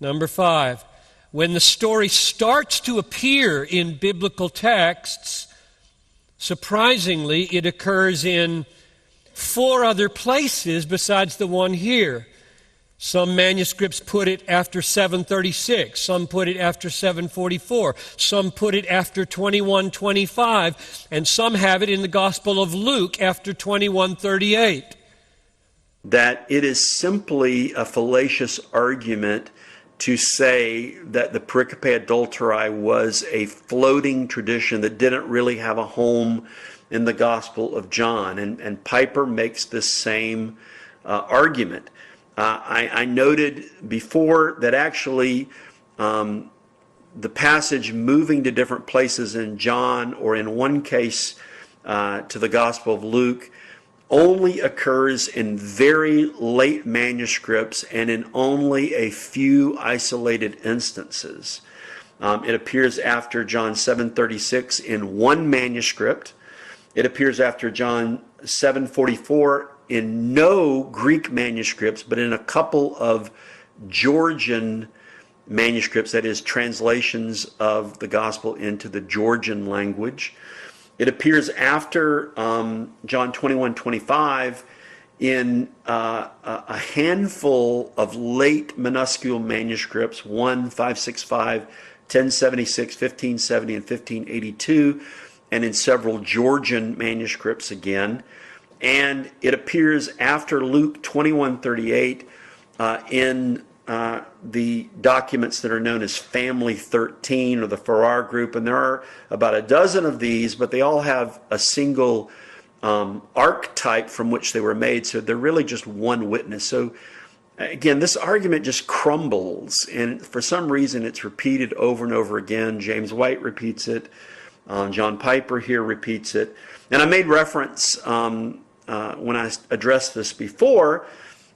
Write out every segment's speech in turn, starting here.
Number 5, when the story starts to appear in biblical texts, surprisingly, it occurs in 4 other places besides the one here. Some manuscripts put it after 736, some put it after 744, some put it after 2125, and some have it in the Gospel of Luke after 2138. That it is simply a fallacious argument to say that the Pericope Adulterae was a floating tradition that didn't really have a home in the Gospel of John. And Piper makes this same argument. I noted before that actually the passage moving to different places in John, or in one case to the Gospel of Luke, only occurs in very late manuscripts and in only a few isolated instances. It appears after John 7:36 in one manuscript. It appears after John 7:44 in no Greek manuscripts, but in a couple of Georgian manuscripts, that is, translations of the gospel into the Georgian language. It appears after John 21:25 in a handful of late minuscule manuscripts, 565, 1076, 1570, and 1582, and in several Georgian manuscripts again. And it appears after Luke 21:38 in the documents that are known as Family 13 or the Farrar Group, and there are about a dozen of these, but they all have a single archetype from which they were made, so they're really just one witness. So again, this argument just crumbles, and for some reason it's repeated over and over again. James White repeats it, John Piper here repeats it, and I made reference when I addressed this before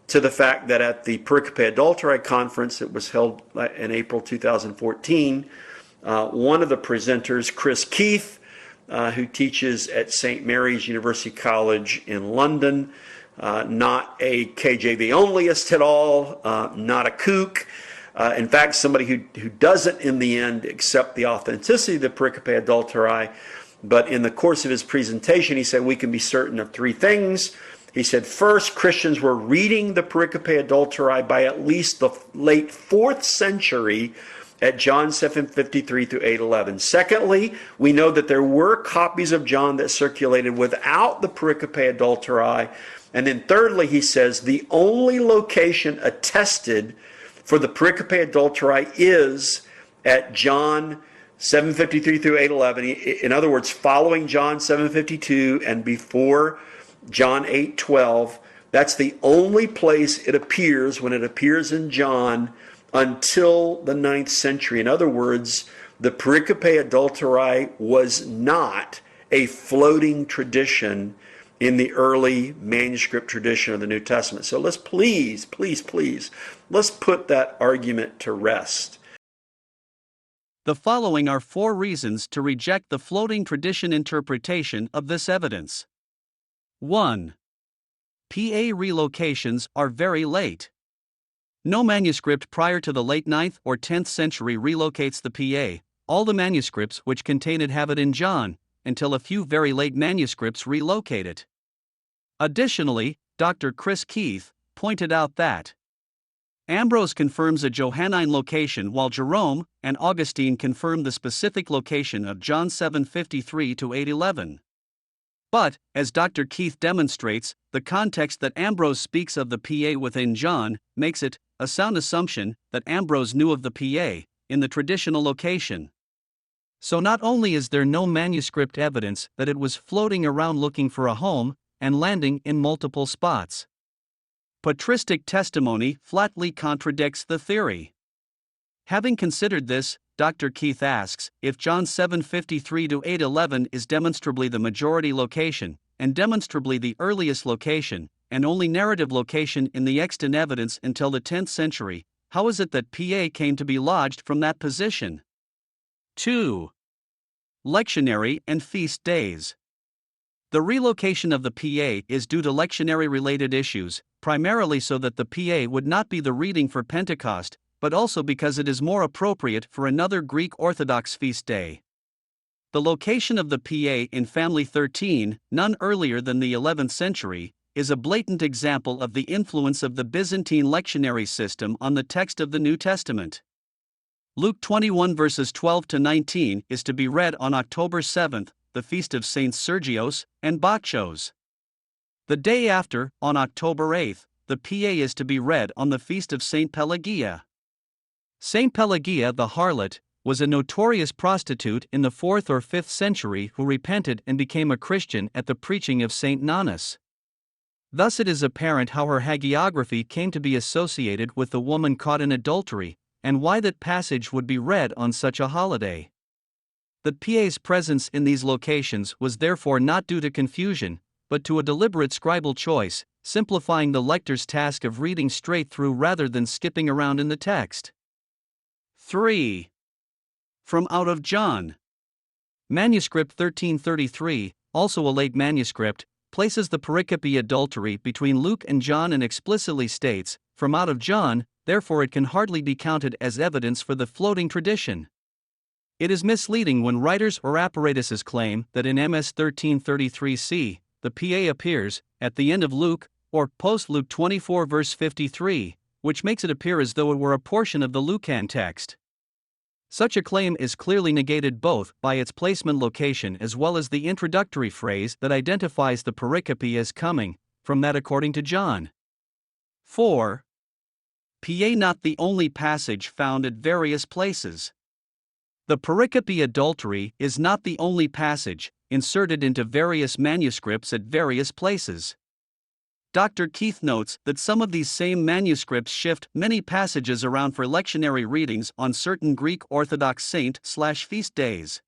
to the fact that at the Pericope Adulterae conference that was held in April 2014, one of the presenters, Chris Keith, who teaches at St. Mary's University College in London, not a KJV onlyist at all, not a kook, in fact, somebody who doesn't in the end accept the authenticity of the Pericope Adulterae, but in the course of his presentation, he said we can be certain of 3 things. He said, first, Christians were reading the Pericope Adulterae by at least the late 4th century at John 7:53 through 8:11. Secondly, we know that there were copies of John that circulated without the Pericope Adulterae. And then thirdly, he says, the only location attested for the Pericope Adulterae is at John 7:53 through 8:11. In other words, following John 7:52 and before John 8:12, that's the only place it appears when it appears in John until the 9th century. In other words, the Pericope Adulterae was not a floating tradition in the early manuscript tradition of the New Testament. So let's please, let's put that argument to rest. The following are 4 reasons to reject the floating tradition interpretation of this evidence. 1. PA relocations are very late. No manuscript prior to the late 9th or 10th century relocates the PA. All the manuscripts which contain it have it in John, until a few very late manuscripts relocate it. Additionally, Dr. Chris Keith pointed out that Ambrose confirms a Johannine location while Jerome and Augustine confirm the specific location of John 7:53 to 8:11. But, as Dr. Keith demonstrates, the context that Ambrose speaks of the PA within John makes it a sound assumption that Ambrose knew of the PA in the traditional location. So not only is there no manuscript evidence that it was floating around looking for a home and landing in multiple spots. Patristic testimony flatly contradicts the theory. Having considered this, Dr. Keith asks if John 7:53 to 8:11 is demonstrably the majority location, and demonstrably the earliest location, and only narrative location in the extant evidence until the 10th century, how is it that PA came to be lodged from that position? 2. Lectionary and feast days. The relocation of the PA is due to lectionary-related issues, primarily so that the PA would not be the reading for Pentecost, but also because it is more appropriate for another Greek Orthodox feast day. The location of the PA in Family 13, none earlier than the 11th century, is a blatant example of the influence of the Byzantine lectionary system on the text of the New Testament. Luke 21 verses 12 to 19 is to be read on October 7th, the feast of Saints Sergios and Bacchos. The day after, on October 8th, the PA is to be read on the feast of Saint Pelagia. Saint Pelagia the harlot was a notorious prostitute in the 4th or 5th century who repented and became a Christian at the preaching of Saint Nonnus. Thus it is apparent how her hagiography came to be associated with the woman caught in adultery, and why that passage would be read on such a holiday. The PA's presence in these locations was therefore not due to confusion, but to a deliberate scribal choice, simplifying the lector's task of reading straight through rather than skipping around in the text. 3. From out of John. Manuscript 1333, also a late manuscript, places the Pericope Adulterae between Luke and John and explicitly states, "From out of John," therefore it can hardly be counted as evidence for the floating tradition. It is misleading when writers or apparatuses claim that in MS 1333c, the PA appears, at the end of Luke, or post-Luke 24 verse 53, which makes it appear as though it were a portion of the Lucan text. Such a claim is clearly negated both by its placement location as well as the introductory phrase that identifies the pericope as coming from that according to John. 4. PA not the only passage found at various places. The Pericope Adulterae is not the only passage inserted into various manuscripts at various places. Dr. Keith notes that some of these same manuscripts shift many passages around for lectionary readings on certain Greek Orthodox saint/feast days.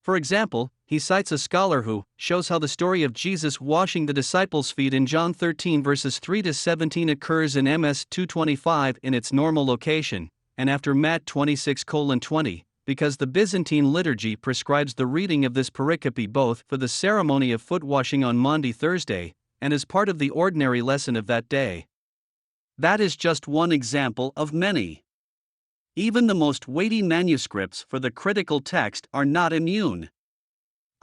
For example, he cites a scholar who shows how the story of Jesus washing the disciples' feet in John 13 verses 3 to 17 occurs in MS 225 in its normal location, and after Matt 26:20, because the Byzantine liturgy prescribes the reading of this pericope both for the ceremony of foot washing on Maundy Thursday and as part of the ordinary lesson of that day. That is just one example of many. Even the most weighty manuscripts for the critical text are not immune.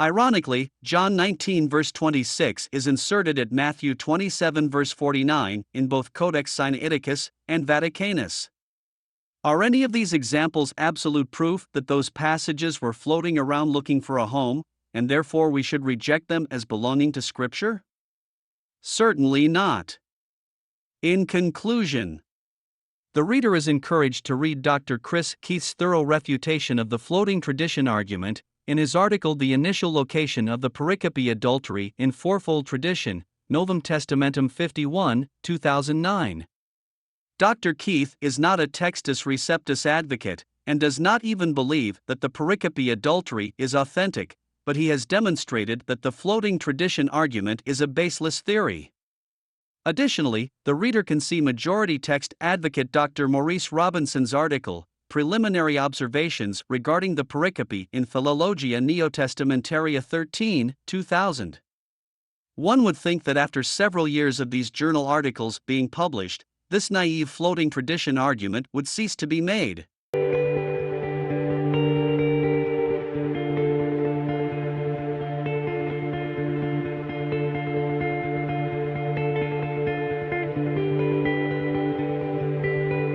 Ironically, John 19 verse 26 is inserted at Matthew 27 verse 49 in both Codex Sinaiticus and Vaticanus. Are any of these examples absolute proof that those passages were floating around looking for a home, and therefore we should reject them as belonging to Scripture? Certainly not. In conclusion, the reader is encouraged to read Dr. Chris Keith's thorough refutation of the floating tradition argument in his article The Initial Location of the Pericope Adulterae in Fourfold Tradition, Novum Testamentum 51, 2009. Dr. Keith is not a Textus Receptus advocate, and does not even believe that the Pericope Adulterae is authentic, but he has demonstrated that the floating tradition argument is a baseless theory. Additionally, the reader can see majority text advocate Dr. Maurice Robinson's article, Preliminary Observations Regarding the Pericope in Philologia Neotestamentaria 13, 2000. One would think that after several years of these journal articles being published, this naive floating tradition argument would cease to be made.